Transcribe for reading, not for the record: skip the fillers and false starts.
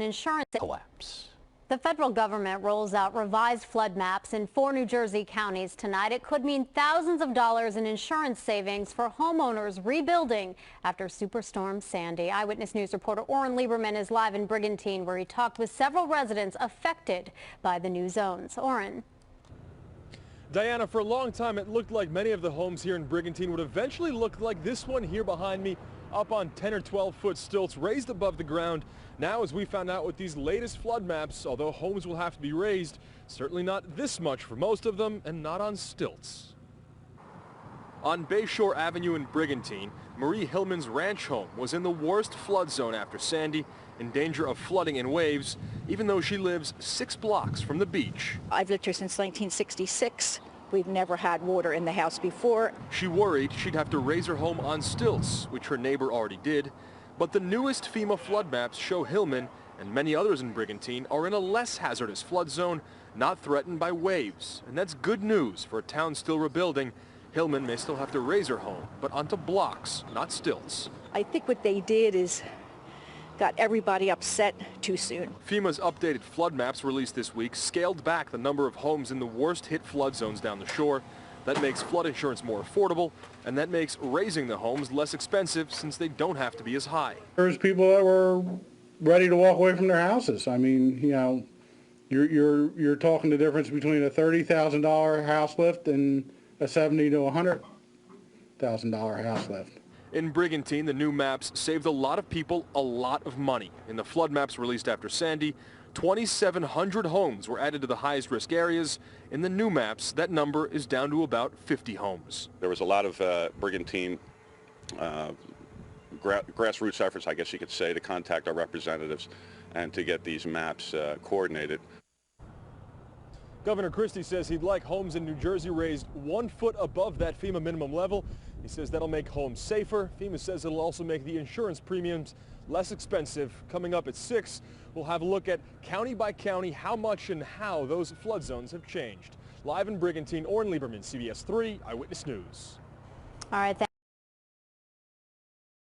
insurance collapse. The federal government rolls out revised flood maps in 4 New Jersey counties tonight. It could mean thousands of dollars in insurance savings for homeowners rebuilding after Superstorm Sandy. Eyewitness News reporter Oren Lieberman is live in Brigantine, where he talked with several residents affected by the new zones. Oren. Diana, for a long time it looked like many of the homes here in Brigantine would eventually look like this one here behind me, up on 10 or 12-foot stilts raised above the ground. Now, as we found out with these latest flood maps, although homes will have to be raised, certainly not this much for most of them, and not on stilts. On Bayshore Avenue in Brigantine, Marie Hillman's ranch home was in the worst flood zone after Sandy, in danger of flooding and waves, even though she lives 6 blocks from the beach. I've lived here since 1966. We've never had water in the house before. She worried she'd have to raise her home on stilts, which her neighbor already did. But the newest FEMA flood maps show Hillman and many others in Brigantine are in a less hazardous flood zone, not threatened by waves. And that's good news for a town still rebuilding. Hillman may still have to raise her home, but onto blocks, not stilts. I think what they did is got everybody upset too soon. FEMA's updated flood maps released this week scaled back the number of homes in the worst hit flood zones down the shore. That makes flood insurance more affordable, and that makes raising the homes less expensive since they don't have to be as high. There's people that were ready to walk away from their houses. I mean, you know, you're talking the difference between a $30,000 house lift and a $70,000 to $100,000 house lift. In Brigantine, the new maps saved a lot of people a lot of money. In the flood maps released after Sandy, 2,700 homes were added to the highest risk areas. In the new maps, that number is down to about 50 homes. There was a lot of Brigantine grassroots efforts, I guess you could say, to contact our representatives and to get these maps coordinated. Governor Christie says he'd like homes in New Jersey raised 1 foot above that FEMA minimum level. He says that'll make homes safer. FEMA says it'll also make the insurance premiums less expensive. Coming up at 6, we'll have a look at county by county how much and how those flood zones have changed. Live in Brigantine, Oren Lieberman, CBS 3 Eyewitness News. All right.